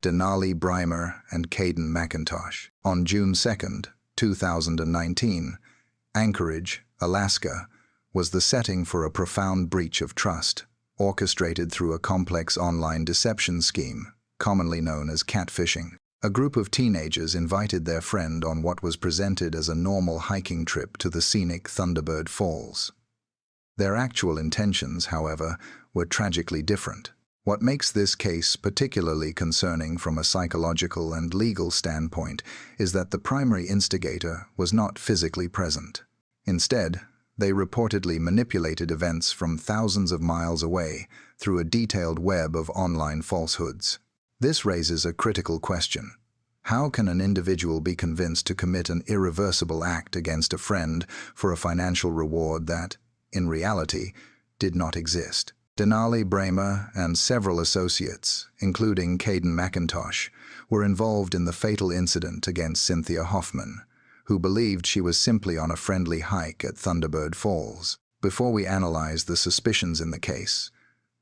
Denali Breimer and Caden McIntosh. On June 2, 2019, Anchorage, Alaska, was the setting for a profound breach of trust, orchestrated through a complex online deception scheme, commonly known as catfishing. A group of teenagers invited their friend on what was presented as a normal hiking trip to the scenic Thunderbird Falls. Their actual intentions, however, were tragically different. What makes this case particularly concerning from a psychological and legal standpoint is that the primary instigator was not physically present. Instead, they reportedly manipulated events from thousands of miles away through a detailed web of online falsehoods. This raises a critical question. How can an individual be convinced to commit an irreversible act against a friend for a financial reward that, in reality, did not exist? Denali Breimer and several associates, including Caden McIntosh, were involved in the fatal incident against Cynthia Hoffman, who believed she was simply on a friendly hike at Thunderbird Falls. Before we analyze the suspicions in the case,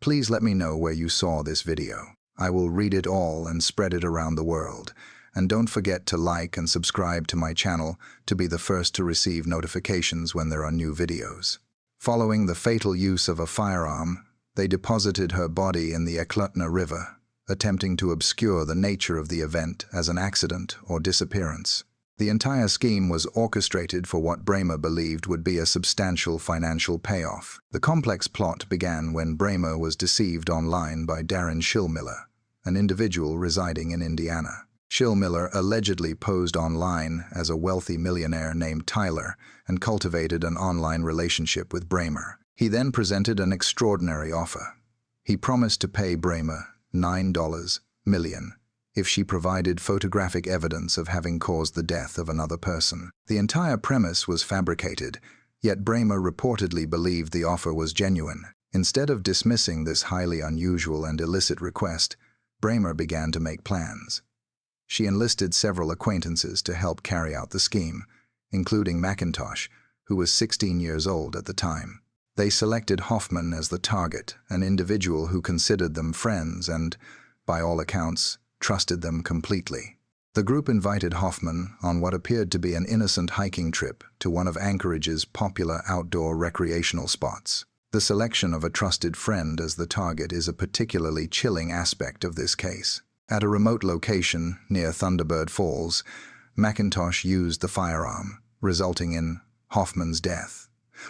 please let me know where you saw this video. I will read it all and spread it around the world. And don't forget to like and subscribe to my channel to be the first to receive notifications when there are new videos. Following the fatal use of a firearm, they deposited her body in the Ocklawaha River, attempting to obscure the nature of the event as an accident or disappearance. The entire scheme was orchestrated for what Breimer believed would be a substantial financial payoff. The complex plot began when Breimer was deceived online by Darren Schillmiller, an individual residing in Indiana. Schillmiller allegedly posed online as a wealthy millionaire named Tyler and cultivated an online relationship with Breimer. He then presented an extraordinary offer. He promised to pay Breimer $9 million if she provided photographic evidence of having caused the death of another person. The entire premise was fabricated, yet Breimer reportedly believed the offer was genuine. Instead of dismissing this highly unusual and illicit request, Breimer began to make plans. She enlisted several acquaintances to help carry out the scheme, including McIntosh, who was 16 years old at the time. They selected Hoffman as the target, an individual who considered them friends and, by all accounts, trusted them completely. The group invited Hoffman on what appeared to be an innocent hiking trip to one of Anchorage's popular outdoor recreational spots. The selection of a trusted friend as the target is a particularly chilling aspect of this case. At a remote location near Thunderbird Falls, McIntosh used the firearm, resulting in Hoffman's death,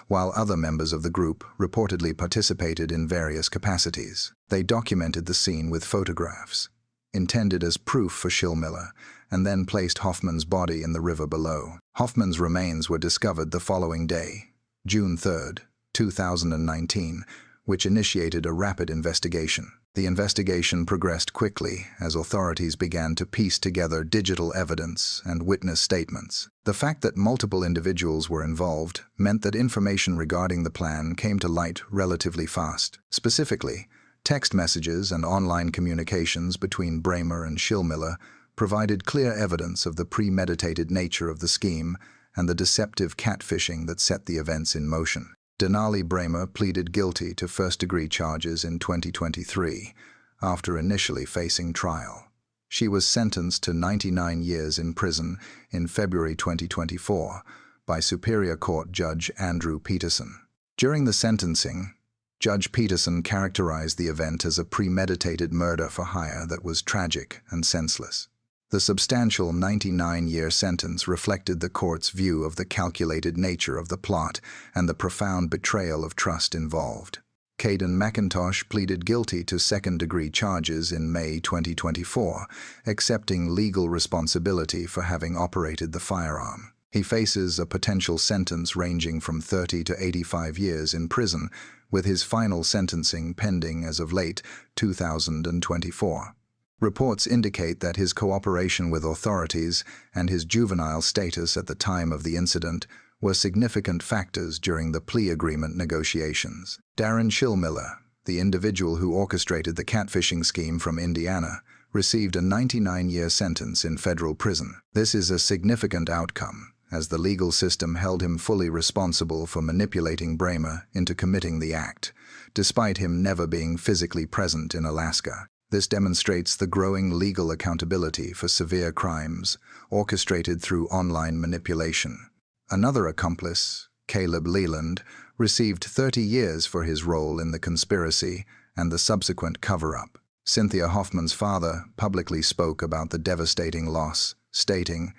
while other members of the group reportedly participated in various capacities. They documented the scene with photographs, intended as proof for Schillmiller, and then placed Hoffman's body in the river below. Hoffman's remains were discovered the following day, June 3, 2019, which initiated a rapid investigation. The investigation progressed quickly as authorities began to piece together digital evidence and witness statements. The fact that multiple individuals were involved meant that information regarding the plan came to light relatively fast. Specifically, text messages and online communications between Breimer and Schillmiller provided clear evidence of the premeditated nature of the scheme and the deceptive catfishing that set the events in motion. Denali Breimer pleaded guilty to first-degree charges in 2023, after initially facing trial. She was sentenced to 99 years in prison in February 2024 by Superior Court Judge Andrew Peterson. During the sentencing, Judge Peterson characterized the event as a premeditated murder for hire that was tragic and senseless. The substantial 99-year sentence reflected the court's view of the calculated nature of the plot and the profound betrayal of trust involved. Caden McIntosh pleaded guilty to second-degree charges in May 2024, accepting legal responsibility for having operated the firearm. He faces a potential sentence ranging from 30 to 85 years in prison, with his final sentencing pending as of late 2024. Reports indicate that his cooperation with authorities and his juvenile status at the time of the incident were significant factors during the plea agreement negotiations. Darren Schillmiller, the individual who orchestrated the catfishing scheme from Indiana, received a 99-year sentence in federal prison. This is a significant outcome, as the legal system held him fully responsible for manipulating Breimer into committing the act, despite him never being physically present in Alaska. This demonstrates the growing legal accountability for severe crimes orchestrated through online manipulation. Another accomplice, Caleb Leland, received 30 years for his role in the conspiracy and the subsequent cover-up. Cynthia Hoffman's father publicly spoke about the devastating loss, stating,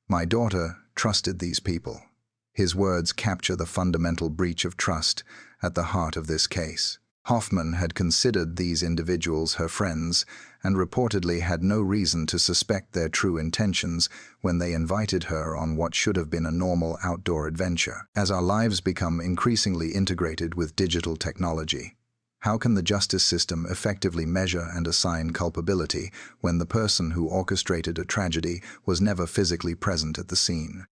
"My daughter trusted these people." His words capture the fundamental breach of trust at the heart of this case. Hoffman had considered these individuals her friends and reportedly had no reason to suspect their true intentions when they invited her on what should have been a normal outdoor adventure. As our lives become increasingly integrated with digital technology, how can the justice system effectively measure and assign culpability when the person who orchestrated a tragedy was never physically present at the scene?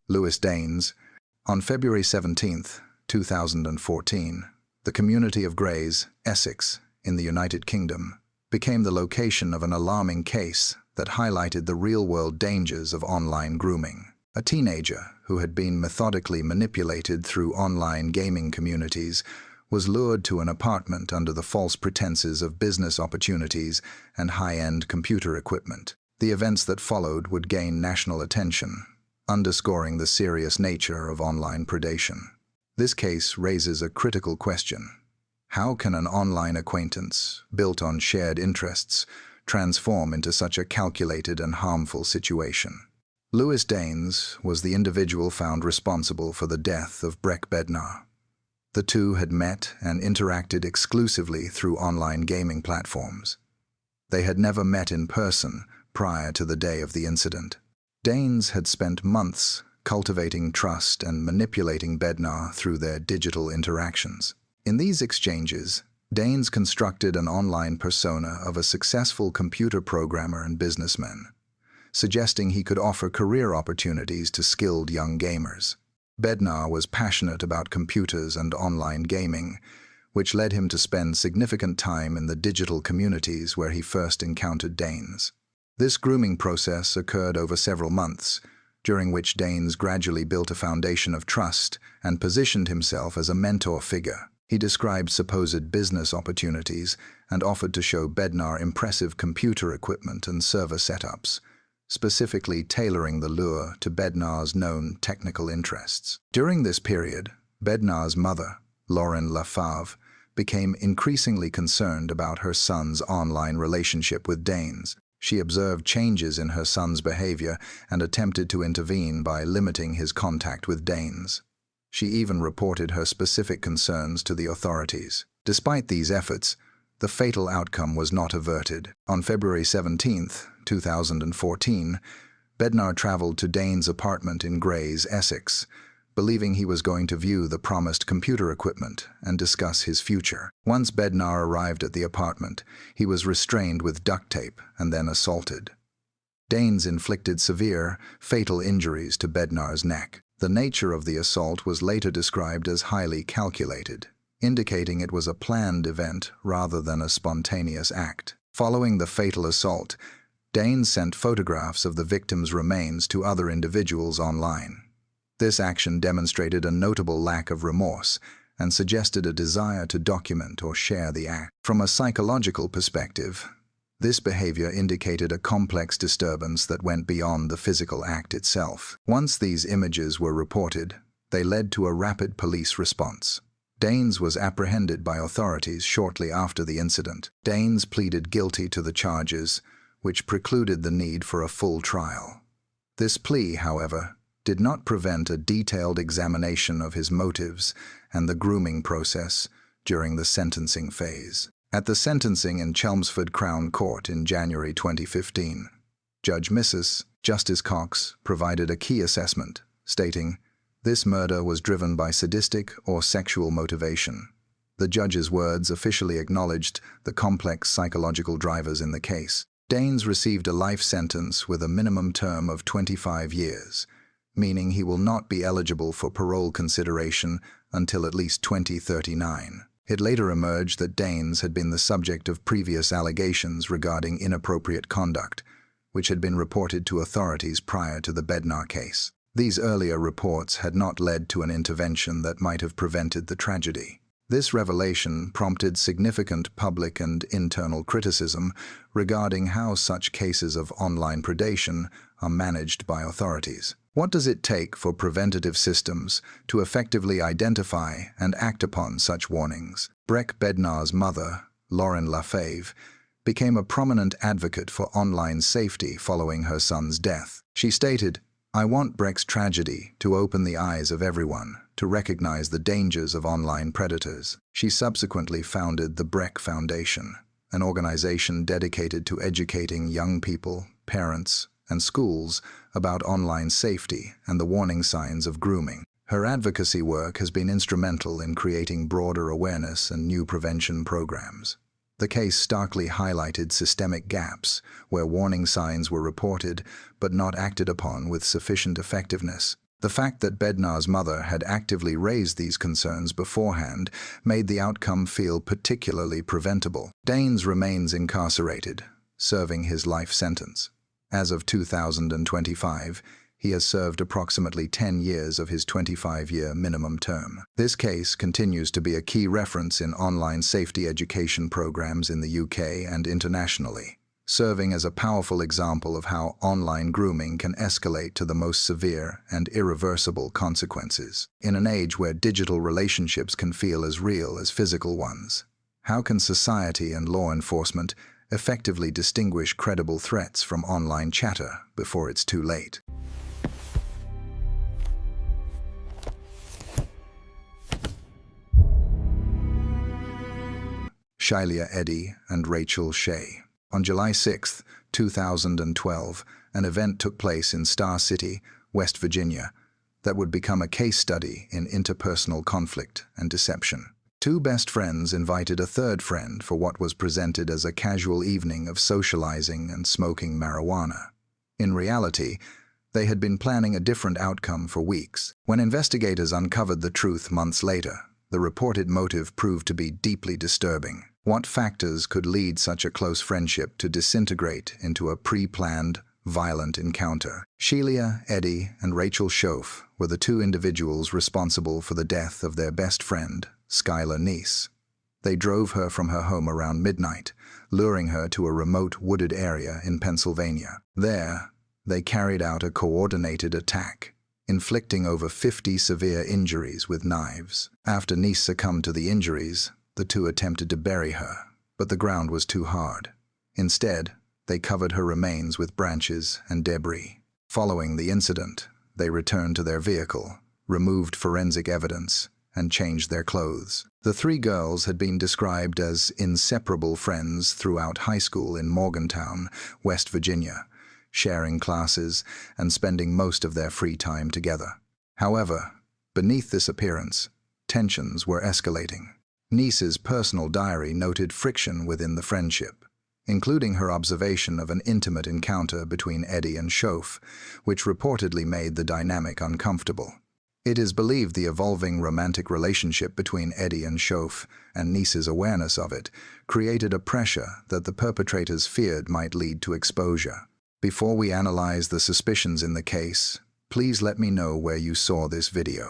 Lewis Daines. On February 17, 2014, the community of Grays, Essex, in the United Kingdom, became the location of an alarming case that highlighted the real-world dangers of online grooming. A teenager who had been methodically manipulated through online gaming communities was lured to an apartment under the false pretenses of business opportunities and high-end computer equipment. The events that followed would gain national attention, underscoring the serious nature of online predation. This case raises a critical question. How can an online acquaintance, built on shared interests, transform into such a calculated and harmful situation? Lewis Daines was the individual found responsible for the death of Breck Bednar. The two had met and interacted exclusively through online gaming platforms. They had never met in person prior to the day of the incident. Daines had spent months cultivating trust and manipulating Bednar through their digital interactions. In these exchanges, Daines constructed an online persona of a successful computer programmer and businessman, suggesting he could offer career opportunities to skilled young gamers. Bednar was passionate about computers and online gaming, which led him to spend significant time in the digital communities where he first encountered Daines. This grooming process occurred over several months, during which Daines gradually built a foundation of trust and positioned himself as a mentor figure. He described supposed business opportunities and offered to show Bednar impressive computer equipment and server setups, specifically tailoring the lure to Bednar's known technical interests. During this period, Bednar's mother, Lauren LaFave, became increasingly concerned about her son's online relationship with Daines. She observed changes in her son's behavior and attempted to intervene by limiting his contact with Daines. She even reported her specific concerns to the authorities. Despite these efforts, the fatal outcome was not averted. On February 17, 2014, Bednar traveled to Daines' apartment in Grays, Essex, believing he was going to view the promised computer equipment and discuss his future. Once Bednar arrived at the apartment, he was restrained with duct tape and then assaulted. Daines inflicted severe, fatal injuries to Bednar's neck. The nature of the assault was later described as highly calculated, indicating it was a planned event rather than a spontaneous act. Following the fatal assault, Daines sent photographs of the victim's remains to other individuals online. This action demonstrated a notable lack of remorse and suggested a desire to document or share the act. From a psychological perspective, this behavior indicated a complex disturbance that went beyond the physical act itself. Once these images were reported, they led to a rapid police response. Daines was apprehended by authorities shortly after the incident. Daines pleaded guilty to the charges, which precluded the need for a full trial. This plea, however, did not prevent a detailed examination of his motives and the grooming process during the sentencing phase. At the sentencing in Chelmsford Crown Court in January 2015, Judge Mrs. Justice Cox provided a key assessment, stating, "This murder was driven by sadistic or sexual motivation." The judge's words officially acknowledged the complex psychological drivers in the case. Daines received a life sentence with a minimum term of 25 years, meaning he will not be eligible for parole consideration until at least 2039. It later emerged that Daines had been the subject of previous allegations regarding inappropriate conduct, which had been reported to authorities prior to the Bednar case. These earlier reports had not led to an intervention that might have prevented the tragedy. This revelation prompted significant public and internal criticism regarding how such cases of online predation are managed by authorities. What does it take for preventative systems to effectively identify and act upon such warnings? Breck Bednar's mother, Lauren LaFave, became a prominent advocate for online safety following her son's death. She stated, "I want Breck's tragedy to open the eyes of everyone to recognize the dangers of online predators." She subsequently founded the Breck Foundation, an organization dedicated to educating young people, parents, and schools about online safety and the warning signs of grooming. Her advocacy work has been instrumental in creating broader awareness and new prevention programs. The case starkly highlighted systemic gaps where warning signs were reported but not acted upon with sufficient effectiveness. The fact that Bednar's mother had actively raised these concerns beforehand made the outcome feel particularly preventable. Daines remains incarcerated, serving his life sentence. As of 2025, he has served approximately 10 years of his 25-year minimum term. This case continues to be a key reference in online safety education programs in the UK and internationally, serving as a powerful example of how online grooming can escalate to the most severe and irreversible consequences. In an age where digital relationships can feel as real as physical ones, how can society and law enforcement effectively distinguish credible threats from online chatter before it's too late? Skylar Eddy and Rachel Shea. On July 6, 2012, an event took place in Star City, West Virginia, that would become a case study in interpersonal conflict and deception. Two best friends invited a third friend for what was presented as a casual evening of socializing and smoking marijuana. In reality, they had been planning a different outcome for weeks. When investigators uncovered the truth months later, the reported motive proved to be deeply disturbing. What factors could lead such a close friendship to disintegrate into a pre-planned, violent encounter? Skylar Eddy and Rachel Shea were the two individuals responsible for the death of their best friend, Skylar Neese. They drove her from her home around midnight, luring her to a remote wooded area in Pennsylvania. There, they carried out a coordinated attack, inflicting over 50 severe injuries with knives. After Neese succumbed to the injuries, the two attempted to bury her, but the ground was too hard. Instead, they covered her remains with branches and debris. Following the incident, they returned to their vehicle, removed forensic evidence, and changed their clothes. The three girls had been described as inseparable friends throughout high school in Morgantown, West Virginia, sharing classes and spending most of their free time together. However, beneath this appearance, tensions were escalating. Neese's personal diary noted friction within the friendship, including her observation of an intimate encounter between Eddy and Shea, which reportedly made the dynamic uncomfortable. It is believed the evolving romantic relationship between Eddy and Shea, and Neese's awareness of it, created a pressure that the perpetrators feared might lead to exposure. Before we analyze the suspicions in the case, please let me know where you saw this video.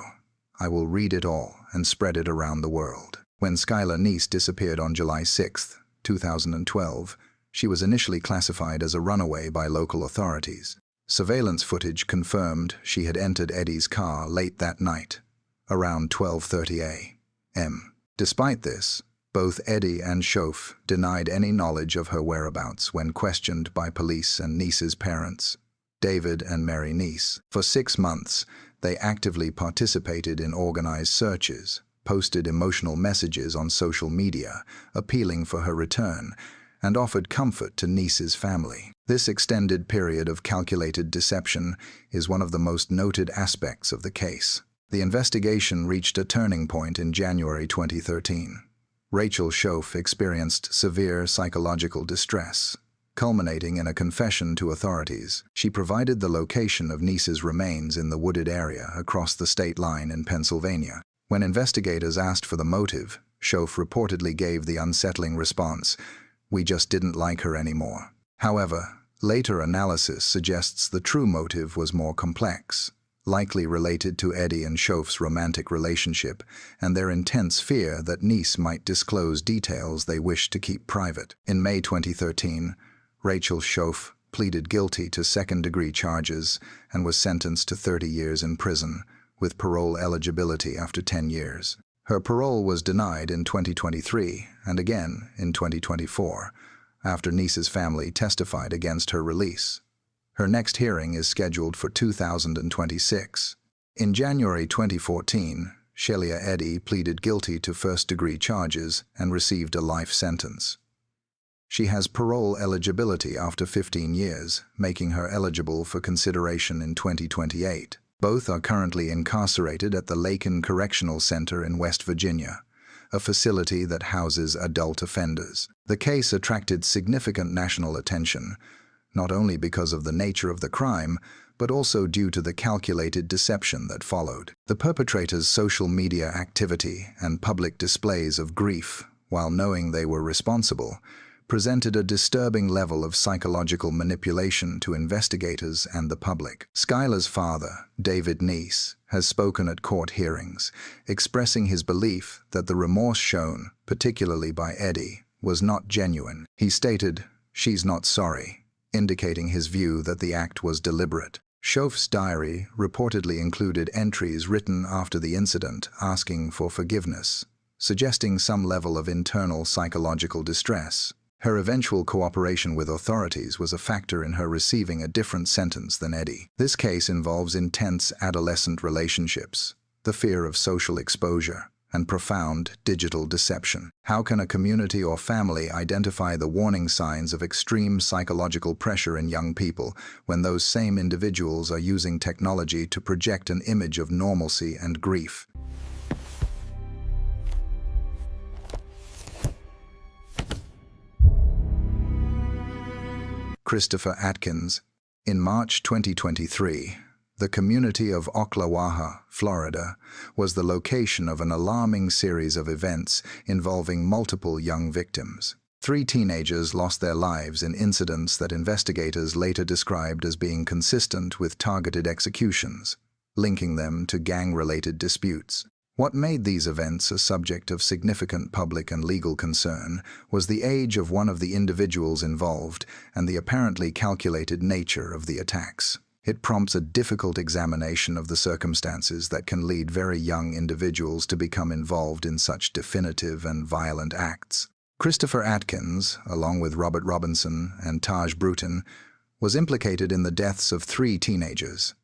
I will read it all and spread it around the world. When Skylar Neese disappeared on July 6, 2012, she was initially classified as a runaway by local authorities. Surveillance footage confirmed she had entered Eddy's car late that night, around 12:30 a.m. Despite this, both Eddy and Shea denied any knowledge of her whereabouts when questioned by police and Neese's parents, David and Mary Neese. For 6 months, they actively participated in organized searches, posted emotional messages on social media, appealing for her return, and offered comfort to Neese's family. This extended period of calculated deception is one of the most noted aspects of the case. The investigation reached a turning point in January 2013. Rachel Shea experienced severe psychological distress, culminating in a confession to authorities. She provided the location of Neese's remains in the wooded area across the state line in Pennsylvania. When investigators asked for the motive, Shea reportedly gave the unsettling response, "We just didn't like her anymore." However, later analysis suggests the true motive was more complex, likely related to Eddie and Schoff's romantic relationship and their intense fear that Neese might disclose details they wished to keep private. In May 2013, Rachel Schoff pleaded guilty to second-degree charges and was sentenced to 30 years in prison, with parole eligibility after 10 years. Her parole was denied in 2023 and again in 2024, after Neese's family testified against her release. Her next hearing is scheduled for 2026. In January 2014, Shelia Eddy pleaded guilty to first-degree charges and received a life sentence. She has parole eligibility after 15 years, making her eligible for consideration in 2028. Both are currently incarcerated at the Lakin Correctional Center in West Virginia, a facility that houses adult offenders. The case attracted significant national attention, not only because of the nature of the crime, but also due to the calculated deception that followed. The perpetrator's social media activity and public displays of grief, while knowing they were responsible, presented a disturbing level of psychological manipulation to investigators and the public. Skylar's father, David Neese, has spoken at court hearings, expressing his belief that the remorse shown, particularly by Eddie, was not genuine. He stated, "She's not sorry," indicating his view that the act was deliberate. Schoff's diary reportedly included entries written after the incident asking for forgiveness, suggesting some level of internal psychological distress. Her eventual cooperation with authorities was a factor in her receiving a different sentence than Eddie. This case involves intense adolescent relationships, the fear of social exposure, and profound digital deception. How can a community or family identify the warning signs of extreme psychological pressure in young people when those same individuals are using technology to project an image of normalcy and grief? Christopher Atkins. In March 2023, the community of Ocklawaha, Florida, was the location of an alarming series of events involving multiple young victims. 3 teenagers lost their lives in incidents that investigators later described as being consistent with targeted executions, linking them to gang-related disputes. What made these events a subject of significant public and legal concern was the age of one of the individuals involved and the apparently calculated nature of the attacks. It prompts a difficult examination of the circumstances that can lead very young individuals to become involved in such definitive and violent acts. Christopher Atkins, along with Robert Robinson and Taj Bruton, was implicated in the deaths of 3 teenagers: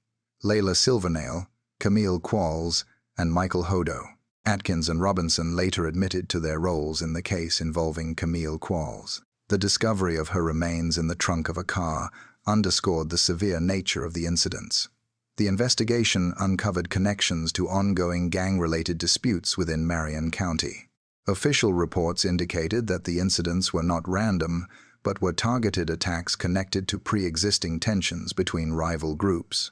Layla Silvernail, Camille Qualls, and Michael Hodo. Atkins and Robinson later admitted to their roles in the case involving Camille Qualls. The discovery of her remains in the trunk of a car underscored the severe nature of the incidents. The investigation uncovered connections to ongoing gang-related disputes within Marion County. Official reports indicated that the incidents were not random, but were targeted attacks connected to pre-existing tensions between rival groups.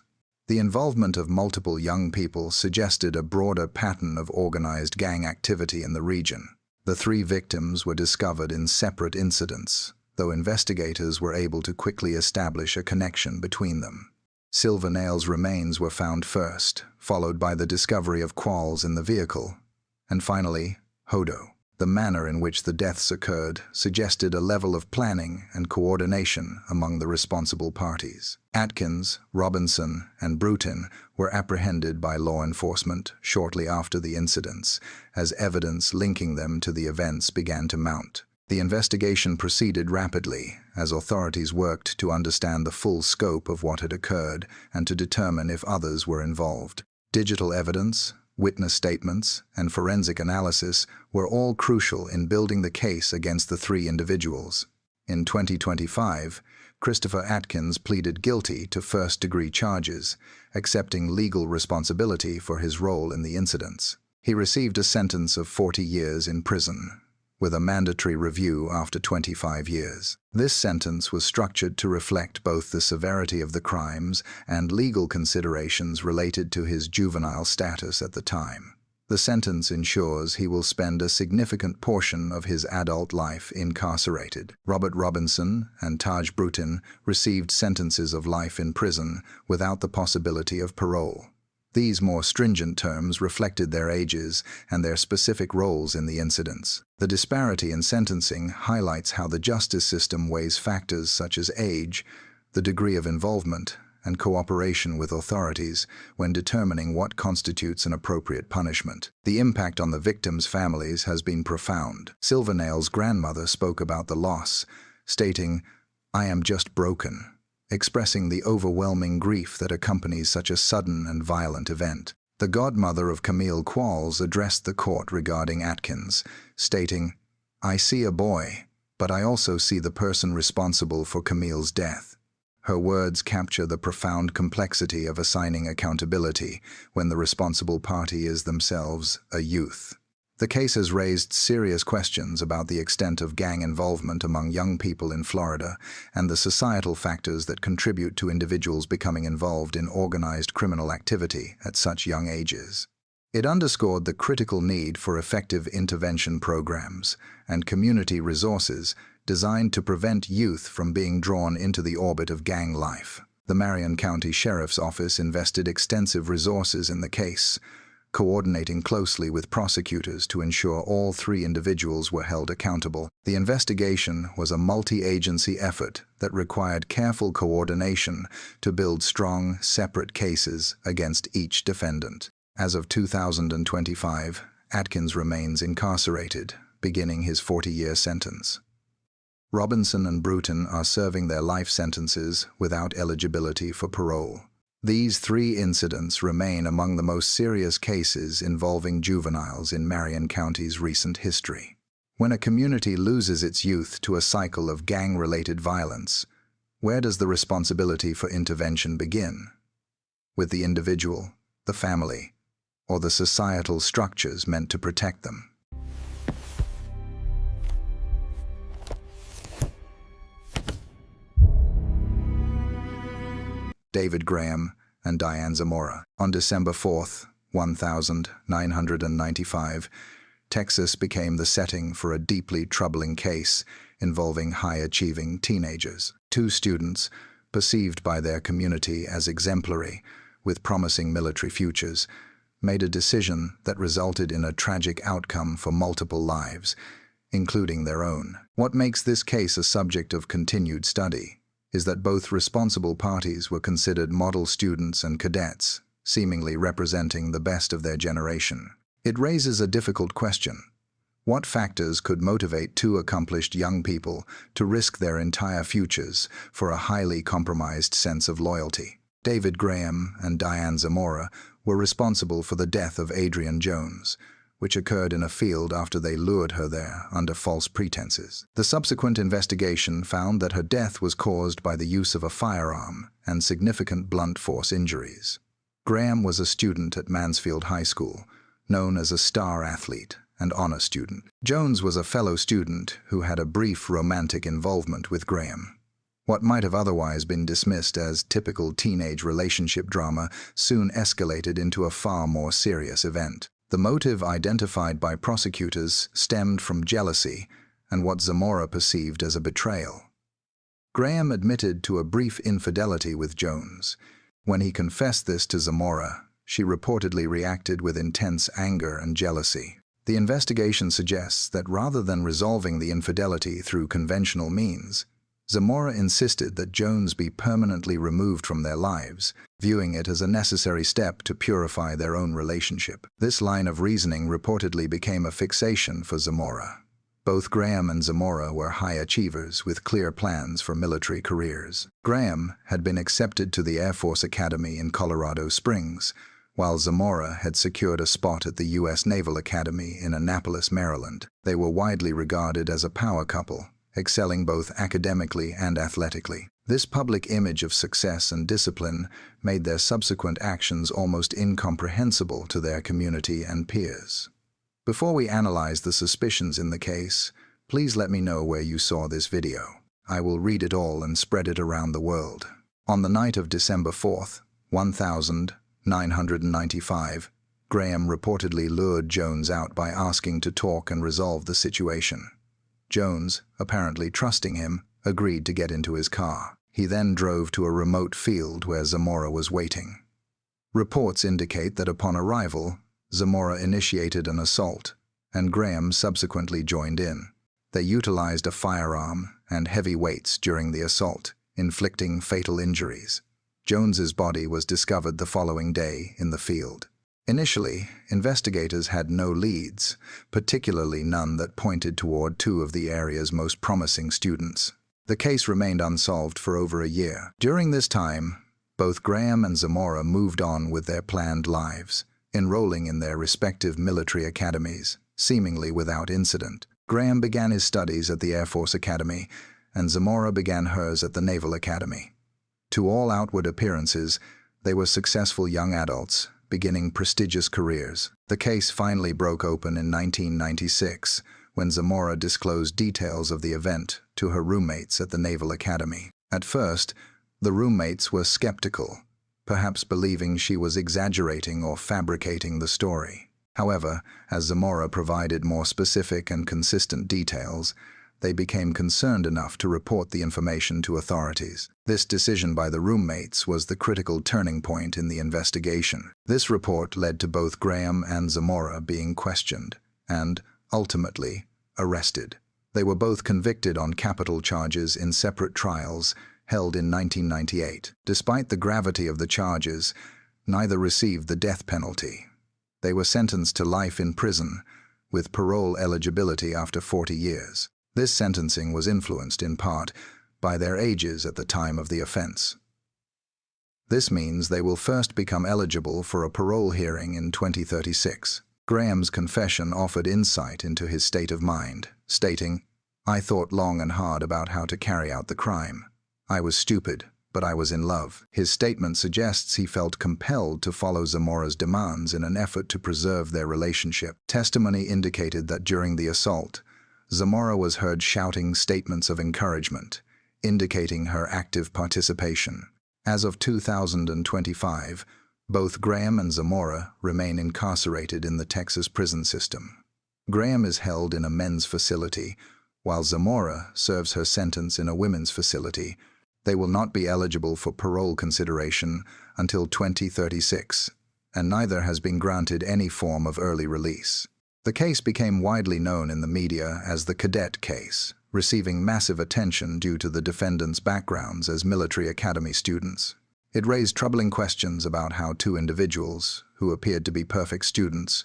The involvement of multiple young people suggested a broader pattern of organized gang activity in the region. The 3 victims were discovered in separate incidents, though investigators were able to quickly establish a connection between them. Silvernail's remains were found first, followed by the discovery of Qualls in the vehicle, and finally, Hodo. The manner in which the deaths occurred suggested a level of planning and coordination among the responsible parties. Atkins, Robinson, and Bruton were apprehended by law enforcement shortly after the incidents, as evidence linking them to the events began to mount. The investigation proceeded rapidly as authorities worked to understand the full scope of what had occurred and to determine if others were involved. Digital evidence, witness statements, and forensic analysis were all crucial in building the case against the 3 individuals. In 2025, Christopher Atkins pleaded guilty to first-degree charges, accepting legal responsibility for his role in the incidents. He received a sentence of 40 years in prison, with a mandatory review after 25 years. This sentence was structured to reflect both the severity of the crimes and legal considerations related to his juvenile status at the time. The sentence ensures he will spend a significant portion of his adult life incarcerated. Robert Robinson and Taj Bruton received sentences of life in prison without the possibility of parole. These more stringent terms reflected their ages and their specific roles in the incidents. The disparity in sentencing highlights how the justice system weighs factors such as age, the degree of involvement, and cooperation with authorities when determining what constitutes an appropriate punishment. The impact on the victims' families has been profound. Silvernail's grandmother spoke about the loss, stating, "I am just broken," expressing the overwhelming grief that accompanies such a sudden and violent event. The godmother of Camille Qualls addressed the court regarding Atkins, stating, "I see a boy, but I also see the person responsible for Camille's death." Her words capture the profound complexity of assigning accountability when the responsible party is themselves a youth. The case has raised serious questions about the extent of gang involvement among young people in Florida and the societal factors that contribute to individuals becoming involved in organized criminal activity at such young ages. It underscored the critical need for effective intervention programs and community resources designed to prevent youth from being drawn into the orbit of gang life. The Marion County Sheriff's Office invested extensive resources in the case, coordinating closely with prosecutors to ensure all three individuals were held accountable. The investigation was a multi-agency effort that required careful coordination to build strong, separate cases against each defendant. As of 2025, Atkins remains incarcerated, beginning his 40-year sentence. Robinson and Bruton are serving their life sentences without eligibility for parole. These three incidents remain among the most serious cases involving juveniles in Marion County's recent history. When a community loses its youth to a cycle of gang-related violence, where does the responsibility for intervention begin? With the individual, the family, or the societal structures meant to protect them? David Graham and Diane Zamora. On December 4, 1995, Texas became the setting for a deeply troubling case involving high-achieving teenagers. Two students, perceived by their community as exemplary, with promising military futures, made a decision that resulted in a tragic outcome for multiple lives, including their own. What makes this case a subject of continued study is that both responsible parties were considered model students and cadets, seemingly representing the best of their generation. It raises a difficult question. What factors could motivate two accomplished young people to risk their entire futures for a highly compromised sense of loyalty? David Graham and Diane Zamora were responsible for the death of Adrianne Jones, which occurred in a field after they lured her there under false pretenses. The subsequent investigation found that her death was caused by the use of a firearm and significant blunt force injuries. Graham was a student at Mansfield High School, known as a star athlete and honor student. Jones was a fellow student who had a brief romantic involvement with Graham. What might have otherwise been dismissed as typical teenage relationship drama soon escalated into a far more serious event. The motive identified by prosecutors stemmed from jealousy and what Zamora perceived as a betrayal. Graham admitted to a brief infidelity with Jones. When he confessed this to Zamora, she reportedly reacted with intense anger and jealousy. The investigation suggests that rather than resolving the infidelity through conventional means, Zamora insisted that Jones be permanently removed from their lives, viewing it as a necessary step to purify their own relationship. This line of reasoning reportedly became a fixation for Zamora. Both Graham and Zamora were high achievers with clear plans for military careers. Graham had been accepted to the Air Force Academy in Colorado Springs, while Zamora had secured a spot at the U.S. Naval Academy in Annapolis, Maryland. They were widely regarded as a power couple, excelling both academically and athletically. This public image of success and discipline made their subsequent actions almost incomprehensible to their community and peers. Before we analyze the suspicions in the case, please let me know where you saw this video. I will read it all and spread it around the world. On the night of December 4th, 1995, Graham reportedly lured Jones out by asking to talk and resolve the situation. Jones, apparently trusting him, agreed to get into his car. He then drove to a remote field where Zamora was waiting. Reports indicate that upon arrival, Zamora initiated an assault, and Graham subsequently joined in. They utilized a firearm and heavy weights during the assault, inflicting fatal injuries. Jones's body was discovered the following day in the field. Initially, investigators had no leads, particularly none that pointed toward two of the area's most promising students. The case remained unsolved for over a year. During this time, both Graham and Zamora moved on with their planned lives, enrolling in their respective military academies, seemingly without incident. Graham began his studies at the Air Force Academy, and Zamora began hers at the Naval Academy. To all outward appearances, they were successful young adults, beginning prestigious careers. The case finally broke open in 1996, when Zamora disclosed details of the event to her roommates at the Naval Academy. At first, the roommates were skeptical, perhaps believing she was exaggerating or fabricating the story. However, as Zamora provided more specific and consistent details, they became concerned enough to report the information to authorities. This decision by the roommates was the critical turning point in the investigation. This report led to both Graham and Zamora being questioned and, ultimately, arrested. They were both convicted on capital charges in separate trials held in 1998. Despite the gravity of the charges, neither received the death penalty. They were sentenced to life in prison, with parole eligibility after 40 years. This sentencing was influenced in part by their ages at the time of the offense. This means they will first become eligible for a parole hearing in 2036. Graham's confession offered insight into his state of mind, stating, "I thought long and hard about how to carry out the crime. I was stupid, but I was in love." His statement suggests he felt compelled to follow Zamora's demands in an effort to preserve their relationship. Testimony indicated that during the assault, Zamora was heard shouting statements of encouragement, indicating her active participation. As of 2025, both Graham and Zamora remain incarcerated in the Texas prison system. Graham is held in a men's facility, while Zamora serves her sentence in a women's facility. They will not be eligible for parole consideration until 2036, and neither has been granted any form of early release. The case became widely known in the media as the Cadet case, receiving massive attention due to the defendants' backgrounds as military academy students. It raised troubling questions about how two individuals, who appeared to be perfect students,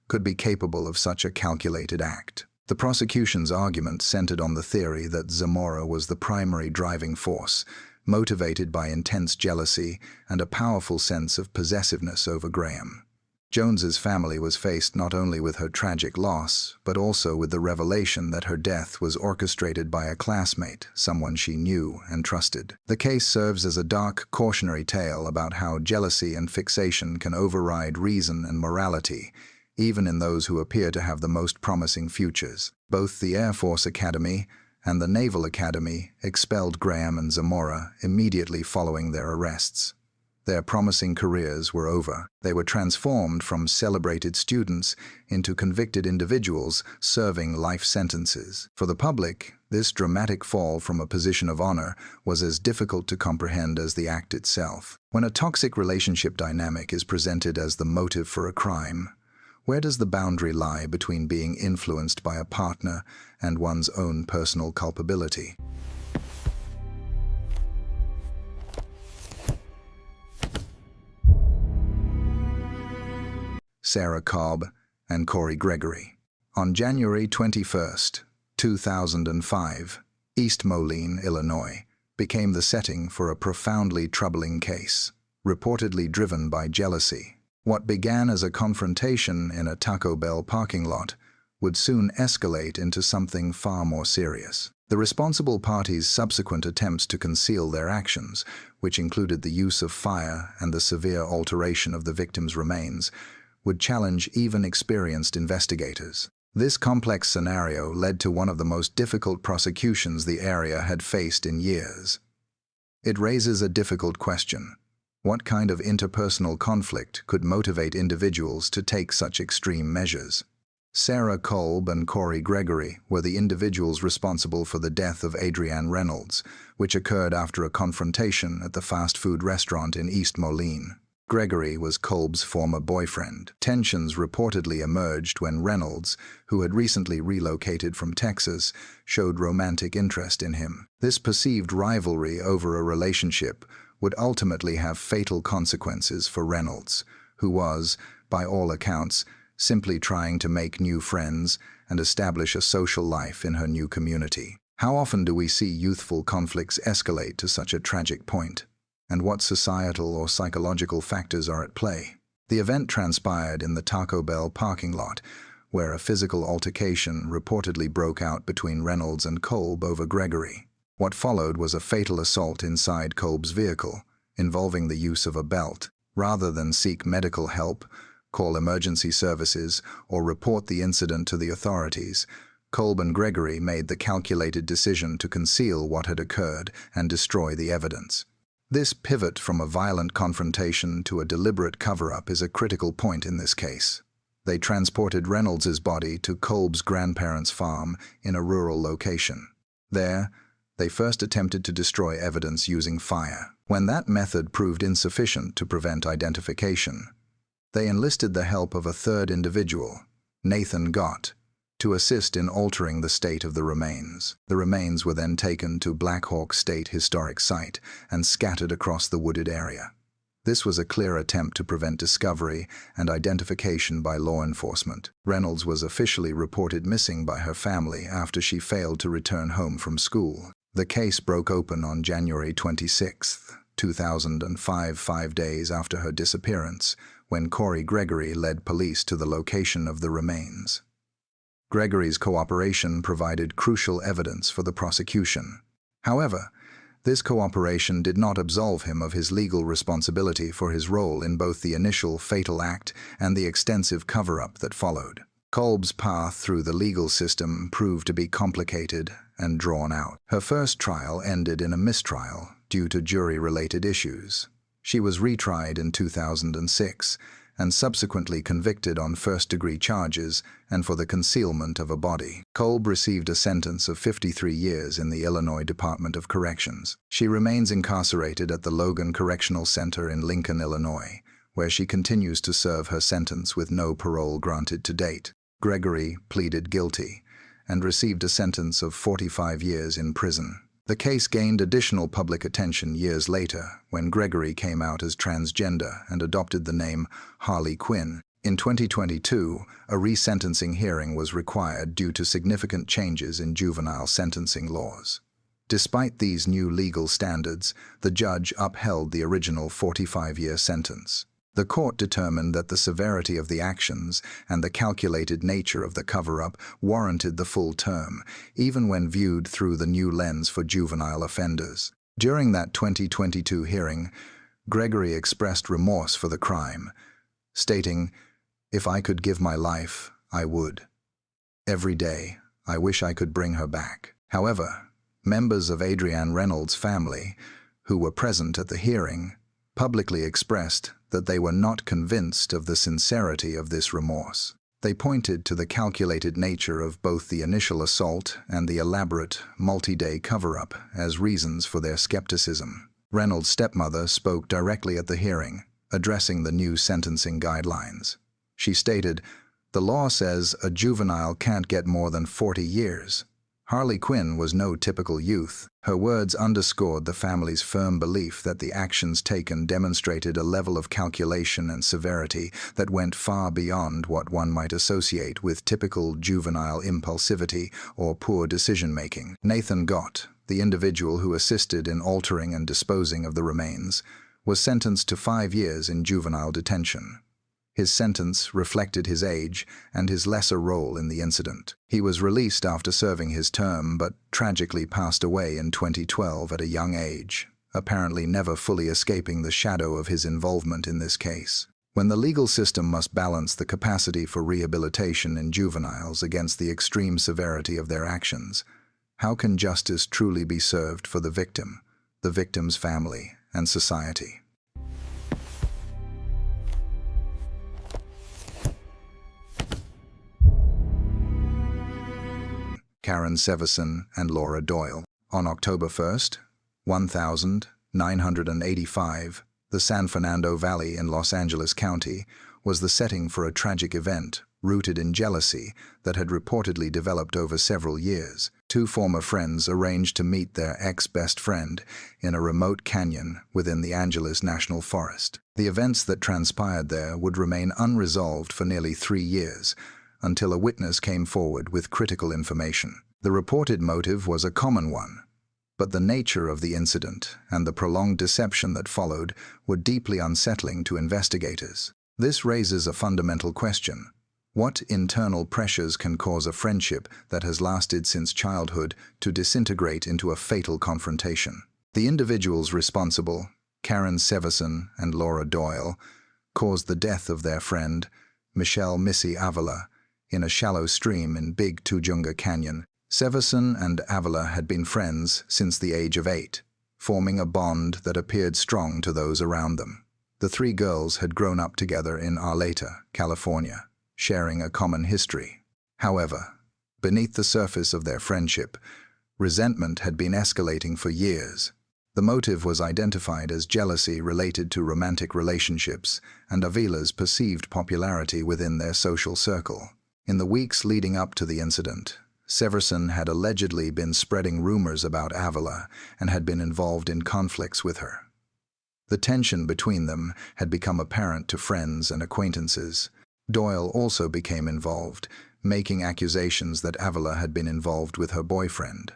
could be capable of such a calculated act. The prosecution's argument centered on the theory that Zamora was the primary driving force, motivated by intense jealousy and a powerful sense of possessiveness over Graham. Jones's family was faced not only with her tragic loss, but also with the revelation that her death was orchestrated by a classmate, someone she knew and trusted. The case serves as a dark, cautionary tale about how jealousy and fixation can override reason and morality, even in those who appear to have the most promising futures. Both the Air Force Academy and the Naval Academy expelled Graham and Zamora immediately following their arrests. Their promising careers were over. They were transformed from celebrated students into convicted individuals serving life sentences. For the public, this dramatic fall from a position of honor was as difficult to comprehend as the act itself. When a toxic relationship dynamic is presented as the motive for a crime, where does the boundary lie between being influenced by a partner and one's own personal culpability? Sarah Cobb and Corey Gregory. On January 21, 2005, East Moline, Illinois, became the setting for a profoundly troubling case, reportedly driven by jealousy. What began as a confrontation in a Taco Bell parking lot would soon escalate into something far more serious. The responsible parties' subsequent attempts to conceal their actions, which included the use of fire and the severe alteration of the victim's remains, would challenge even experienced investigators. This complex scenario led to one of the most difficult prosecutions the area had faced in years. It raises a difficult question. What kind of interpersonal conflict could motivate individuals to take such extreme measures? Sarah Kolb and Corey Gregory were the individuals responsible for the death of Adrianne Reynolds, which occurred after a confrontation at the fast food restaurant in East Moline. Gregory was Kolb's former boyfriend. Tensions reportedly emerged when Reynolds, who had recently relocated from Texas, showed romantic interest in him. This perceived rivalry over a relationship would ultimately have fatal consequences for Reynolds, who was, by all accounts, simply trying to make new friends and establish a social life in her new community. How often do we see youthful conflicts escalate to such a tragic point? And what societal or psychological factors are at play? The event transpired in the Taco Bell parking lot, where a physical altercation reportedly broke out between Reynolds and Kolb over Gregory. What followed was a fatal assault inside Kolb's vehicle, involving the use of a belt. Rather than seek medical help, call emergency services, or report the incident to the authorities, Kolb and Gregory made the calculated decision to conceal what had occurred and destroy the evidence. This pivot from a violent confrontation to a deliberate cover-up is a critical point in this case. They transported Reynolds's body to Kolb's grandparents' farm in a rural location. There, they first attempted to destroy evidence using fire. When that method proved insufficient to prevent identification, they enlisted the help of a third individual, Nathan Gott, to assist in altering the state of the remains. The remains were then taken to Black Hawk State Historic Site and scattered across the wooded area. This was a clear attempt to prevent discovery and identification by law enforcement. Reynolds was officially reported missing by her family after she failed to return home from school. The case broke open on January 26, 2005, 5 days after her disappearance, when Corey Gregory led police to the location of the remains. Gregory's cooperation provided crucial evidence for the prosecution. However, this cooperation did not absolve him of his legal responsibility for his role in both the initial fatal act and the extensive cover-up that followed. Kolb's path through the legal system proved to be complicated and drawn out. Her first trial ended in a mistrial due to jury-related issues. She was retried in 2006 and subsequently convicted on first-degree charges and for the concealment of a body. Kolb received a sentence of 53 years in the Illinois Department of Corrections. She remains incarcerated at the Logan Correctional Center in Lincoln, Illinois, where she continues to serve her sentence with no parole granted to date. Gregory pleaded guilty and received a sentence of 45 years in prison. The case gained additional public attention years later when Gregory came out as transgender and adopted the name Harley Quinn. In 2022, a resentencing hearing was required due to significant changes in juvenile sentencing laws. Despite these new legal standards, the judge upheld the original 45-year sentence. The court determined that the severity of the actions and the calculated nature of the cover-up warranted the full term, even when viewed through the new lens for juvenile offenders. During that 2022 hearing, Gregory expressed remorse for the crime, stating, "If I could give my life, I would. Every day, I wish I could bring her back." However, members of Adrianne Reynolds' family, who were present at the hearing, publicly expressed that they were not convinced of the sincerity of this remorse. They pointed to the calculated nature of both the initial assault and the elaborate, multi-day cover-up as reasons for their skepticism. Reynolds' stepmother spoke directly at the hearing, addressing the new sentencing guidelines. She stated, "The law says a juvenile can't get more than 40 years. Harley Quinn was no typical youth." Her words underscored the family's firm belief that the actions taken demonstrated a level of calculation and severity that went far beyond what one might associate with typical juvenile impulsivity or poor decision-making. Nathan Gott, the individual who assisted in altering and disposing of the remains, was sentenced to 5 years in juvenile detention. His sentence reflected his age and his lesser role in the incident. He was released after serving his term, but tragically passed away in 2012 at a young age, apparently never fully escaping the shadow of his involvement in this case. When the legal system must balance the capacity for rehabilitation in juveniles against the extreme severity of their actions, how can justice truly be served for the victim's family, and society? Karen Severson and Laura Doyle. On October 1, 1985, The San Fernando Valley in Los Angeles County was the setting for a tragic event rooted in jealousy that had reportedly developed over several years. Two former friends arranged to meet their ex-best friend in a remote canyon within the Angeles National Forest. The events that transpired there would remain unresolved for nearly 3 years, until a witness came forward with critical information. The reported motive was a common one, but the nature of the incident and the prolonged deception that followed were deeply unsettling to investigators. This raises a fundamental question. What internal pressures can cause a friendship that has lasted since childhood to disintegrate into a fatal confrontation? The individuals responsible, Karen Severson and Laura Doyle, caused the death of their friend, Michelle Missy Avila, in a shallow stream in Big Tujunga Canyon. Severson and Avila had been friends since the age of 8, forming a bond that appeared strong to those around them. The 3 girls had grown up together in Arleta, California, sharing a common history. However, beneath the surface of their friendship, resentment had been escalating for years. The motive was identified as jealousy related to romantic relationships and Avila's perceived popularity within their social circle. In the weeks leading up to the incident, Severson had allegedly been spreading rumors about Avila and had been involved in conflicts with her. The tension between them had become apparent to friends and acquaintances. Doyle also became involved, making accusations that Avila had been involved with her boyfriend.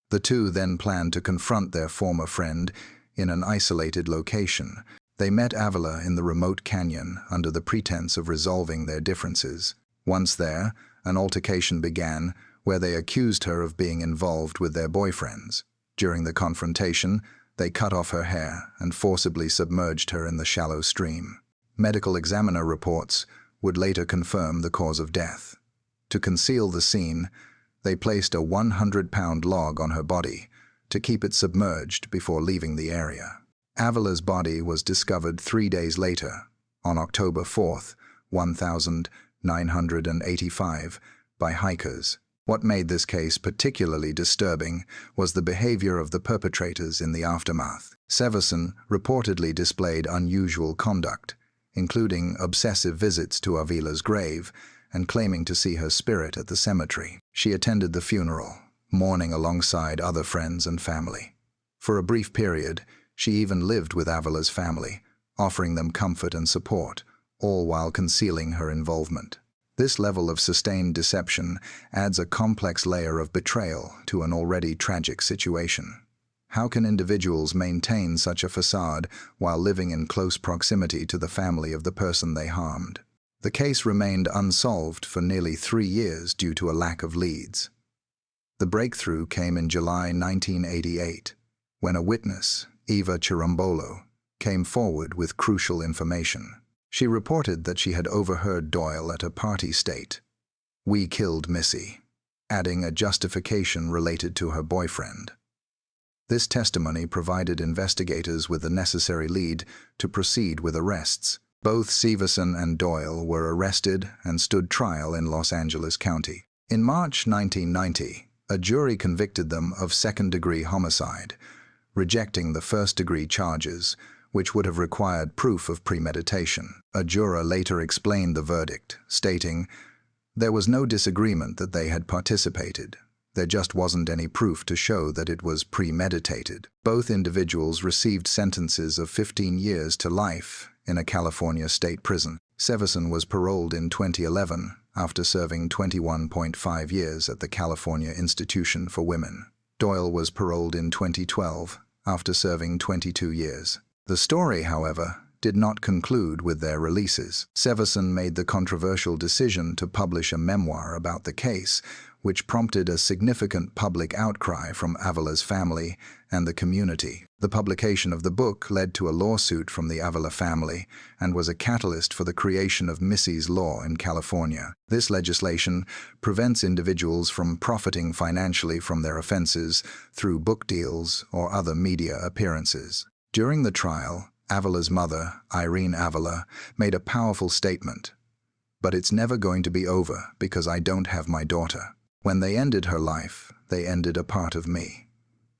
The two then planned to confront their former friend in an isolated location. They met Avila in the remote canyon under the pretense of resolving their differences. Once there, an altercation began where they accused her of being involved with their boyfriends. During the confrontation, they cut off her hair and forcibly submerged her in the shallow stream. Medical examiner reports would later confirm the cause of death. To conceal the scene, they placed a 100-pound log on her body to keep it submerged before leaving the area. Avila's body was discovered 3 days later, on October 4th, 1985, by hikers. What made this case particularly disturbing was the behavior of the perpetrators in the aftermath. Severson reportedly displayed unusual conduct, including obsessive visits to Avila's grave and claiming to see her spirit at the cemetery. She attended the funeral, mourning alongside other friends and family. For a brief period, she even lived with Avila's family, offering them comfort and support, all while concealing her involvement. This level of sustained deception adds a complex layer of betrayal to an already tragic situation. How can individuals maintain such a facade while living in close proximity to the family of the person they harmed? The case remained unsolved for nearly 3 years due to a lack of leads. The breakthrough came in July 1988, when a witness, Eva Chirumbolo, came forward with crucial information. She reported that she had overheard Doyle at a party state, "We killed Missy," adding a justification related to her boyfriend. This testimony provided investigators with the necessary lead to proceed with arrests. Both Severson and Doyle were arrested and stood trial in Los Angeles County. In March 1990, a jury convicted them of second-degree homicide, rejecting the first-degree charges, which would have required proof of premeditation. A juror later explained the verdict, stating, "There was no disagreement that they had participated. There just wasn't any proof to show that it was premeditated." Both individuals received sentences of 15 years to life in a California state prison. Severson was paroled in 2011 after serving 21.5 years at the California Institution for Women. Doyle was paroled in 2012 after serving 22 years. The story, however, did not conclude with their releases. Severson made the controversial decision to publish a memoir about the case, which prompted a significant public outcry from Avila's family and the community. The publication of the book led to a lawsuit from the Avila family and was a catalyst for the creation of Missy's Law in California. This legislation prevents individuals from profiting financially from their offenses through book deals or other media appearances. During the trial, Avila's mother, Irene Avila, made a powerful statement, "But it's never going to be over because I don't have my daughter. When they ended her life, they ended a part of me."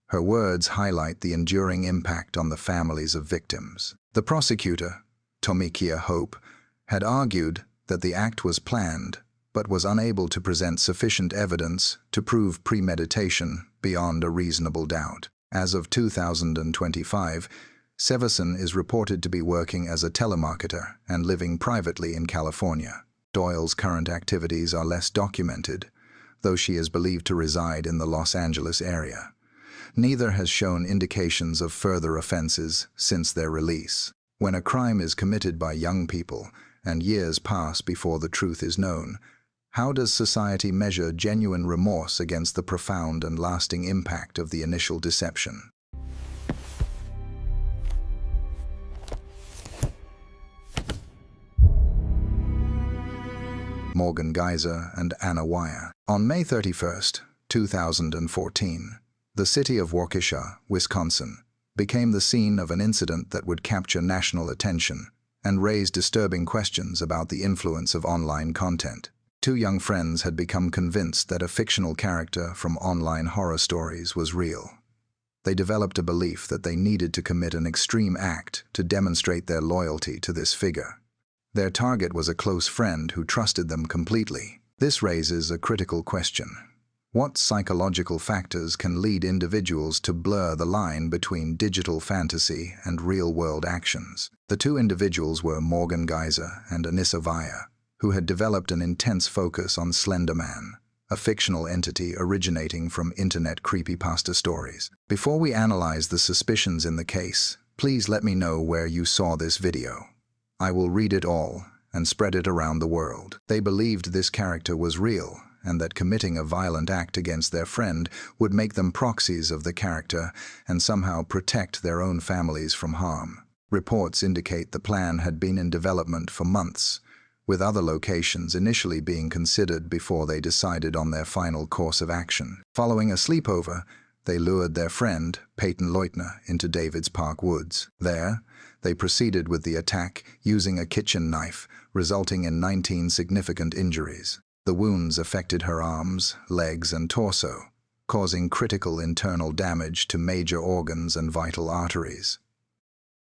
Her words highlight the enduring impact on the families of victims. The prosecutor, Tomikia Hope, had argued that the act was planned, but was unable to present sufficient evidence to prove premeditation beyond a reasonable doubt. As of 2025, Severson is reported to be working as a telemarketer and living privately in California. Doyle's current activities are less documented, though she is believed to reside in the Los Angeles area. Neither has shown indications of further offenses since their release. When a crime is committed by young people and years pass before the truth is known, how does society measure genuine remorse against the profound and lasting impact of the initial deception? Morgan Geyser and Anna Wire. On May 31, 2014, the city of Waukesha, Wisconsin, became the scene of an incident that would capture national attention and raise disturbing questions about the influence of online content. Two young friends had become convinced that a fictional character from online horror stories was real. They developed a belief that they needed to commit an extreme act to demonstrate their loyalty to this figure. Their target was a close friend who trusted them completely. This raises a critical question. What psychological factors can lead individuals to blur the line between digital fantasy and real-world actions? The two individuals were Morgan Geyser and Avila, who had developed an intense focus on Slenderman, a fictional entity originating from internet creepypasta stories. Before we analyze the suspicions in the case, please let me know where you saw this video. I will read it all and spread it around the world. They believed this character was real, and that committing a violent act against their friend would make them proxies of the character and somehow protect their own families from harm. Reports indicate the plan had been in development for months, with other locations initially being considered before they decided on their final course of action. Following a sleepover, they lured their friend, Peyton Leutner, into Davids Park Woods. There, they proceeded with the attack using a kitchen knife, resulting in 19 significant injuries. The wounds affected her arms, legs, and torso, causing critical internal damage to major organs and vital arteries.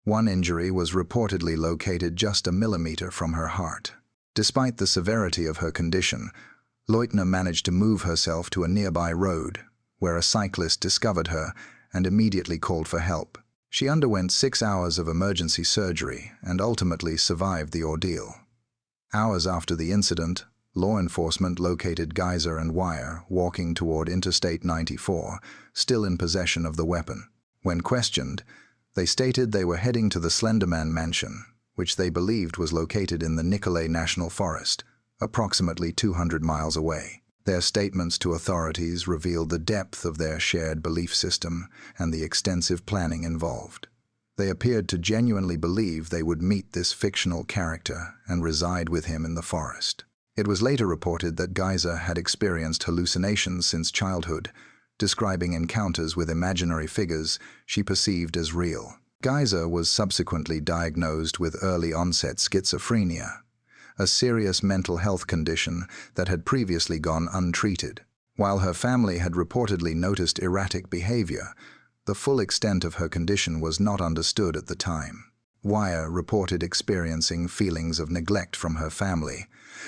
One injury was reportedly located just a millimeter from her heart. Despite the severity of her condition, Leutner managed to move herself to a nearby road, where a cyclist discovered her and immediately called for help. She underwent 6 hours of emergency surgery and ultimately survived the ordeal. Hours after the incident, law enforcement located Geyser and Wire walking toward Interstate 94, still in possession of the weapon. When questioned, they stated they were heading to the Slenderman mansion, which they believed was located in the Nicolet National Forest, approximately 200 miles away. Their statements to authorities revealed the depth of their shared belief system and the extensive planning involved. They appeared to genuinely believe they would meet this fictional character and reside with him in the forest. It was later reported that Geyser had experienced hallucinations since childhood, describing encounters with imaginary figures she perceived as real. Geyser was subsequently diagnosed with early-onset schizophrenia, a serious mental health condition that had previously gone untreated. While her family had reportedly noticed erratic behavior, the full extent of her condition was not understood at the time. Wire reported experiencing feelings of neglect from her family,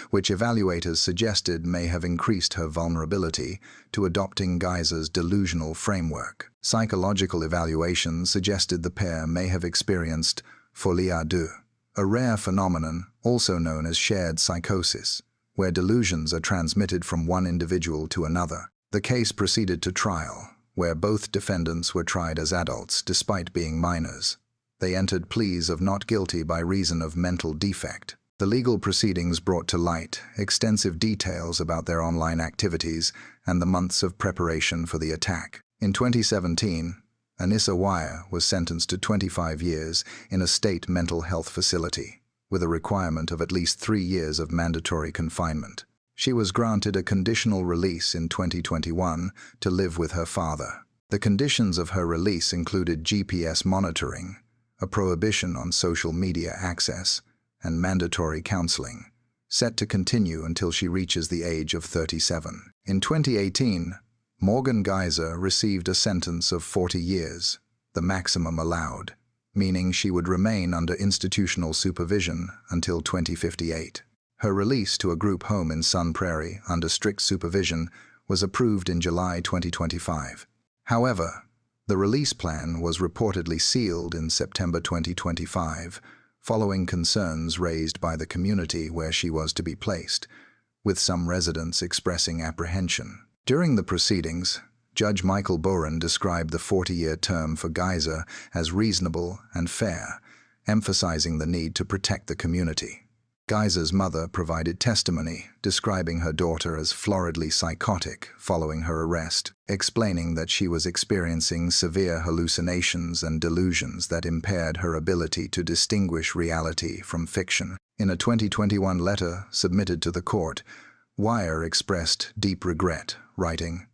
which evaluators suggested may have increased her vulnerability to adopting Geyser's delusional framework. Psychological evaluations suggested the pair may have experienced folie à deux, a rare phenomenon also known as shared psychosis, where delusions are transmitted from one individual to another. The case proceeded to trial, where both defendants were tried as adults despite being minors. They entered pleas of not guilty by reason of mental defect. The legal proceedings brought to light extensive details about their online activities and the months of preparation for the attack. In 2017, Anissa Wire was sentenced to 25 years in a state mental health facility, with a requirement of at least 3 years of mandatory confinement. She was granted a conditional release in 2021 to live with her father. The conditions of her release included GPS monitoring, a prohibition on social media access, and mandatory counseling, set to continue until she reaches the age of 37. In 2018, Morgan Geyser received a sentence of 40 years, the maximum allowed, meaning she would remain under institutional supervision until 2058. Her release to a group home in Sun Prairie under strict supervision was approved in July 2025. However, the release plan was reportedly sealed in September 2025, following concerns raised by the community where she was to be placed, with some residents expressing apprehension. During the proceedings, Judge Michael Boren described the 40-year term for Geyser as reasonable and fair, emphasizing the need to protect the community. Geyser's mother provided testimony, describing her daughter as floridly psychotic following her arrest, explaining that she was experiencing severe hallucinations and delusions that impaired her ability to distinguish reality from fiction. In a 2021 letter submitted to the court, Wire expressed deep regret, writing,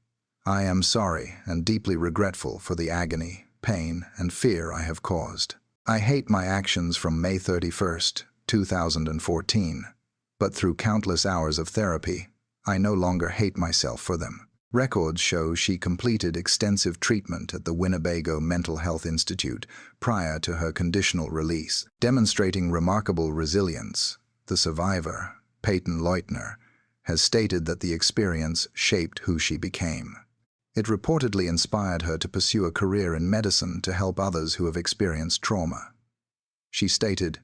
"I am sorry and deeply regretful for the agony, pain, and fear I have caused. I hate my actions from May 31st, 2014, but through countless hours of therapy, I no longer hate myself for them." Records show she completed extensive treatment at the Winnebago Mental Health Institute prior to her conditional release, demonstrating remarkable resilience. The survivor, Peyton Leutner, has stated that the experience shaped who she became. It reportedly inspired her to pursue a career in medicine to help others who have experienced trauma. She stated,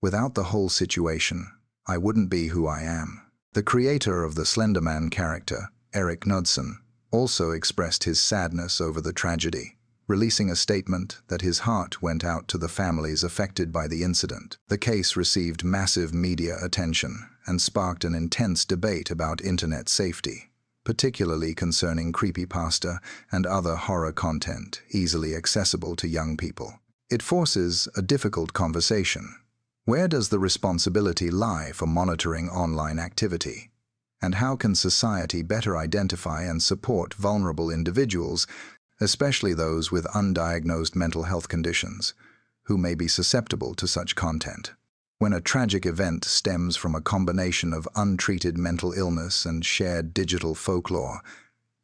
"Without the whole situation, I wouldn't be who I am." The creator of the Slenderman character, Eric Knudsen, also expressed his sadness over the tragedy, releasing a statement that his heart went out to the families affected by the incident. The case received massive media attention and sparked an intense debate about internet safety, particularly concerning creepypasta and other horror content easily accessible to young people. It forces a difficult conversation. Where does the responsibility lie for monitoring online activity? And how can society better identify and support vulnerable individuals, especially those with undiagnosed mental health conditions, who may be susceptible to such content? When a tragic event stems from a combination of untreated mental illness and shared digital folklore,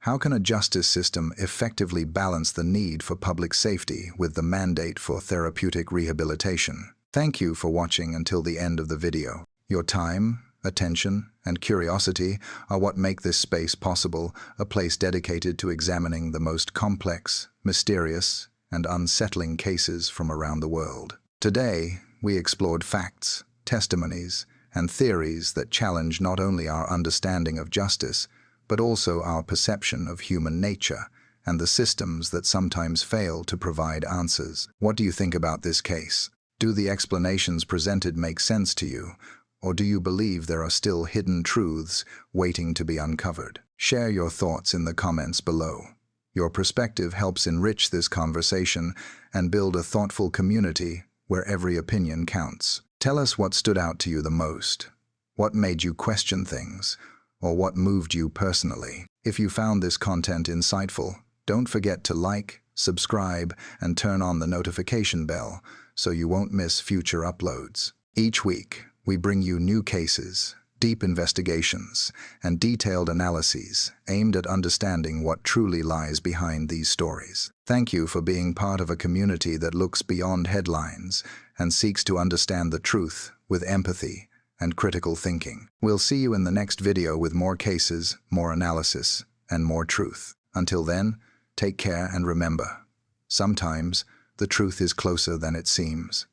how can a justice system effectively balance the need for public safety with the mandate for therapeutic rehabilitation? Thank you for watching until the end of the video. Your time, attention, and curiosity are what make this space possible, a place dedicated to examining the most complex, mysterious, and unsettling cases from around the world. Today, we explored facts, testimonies, and theories that challenge not only our understanding of justice, but also our perception of human nature and the systems that sometimes fail to provide answers. What do you think about this case? Do the explanations presented make sense to you, or do you believe there are still hidden truths waiting to be uncovered? Share your thoughts in the comments below. Your perspective helps enrich this conversation and build a thoughtful community where every opinion counts. Tell us what stood out to you the most, what made you question things, or what moved you personally. If you found this content insightful, don't forget to like, subscribe, and turn on the notification bell so you won't miss future uploads. Each week, we bring you new cases, deep investigations, and detailed analyses aimed at understanding what truly lies behind these stories. Thank you for being part of a community that looks beyond headlines and seeks to understand the truth with empathy and critical thinking. We'll see you in the next video with more cases, more analysis, and more truth. Until then, take care and remember, sometimes the truth is closer than it seems.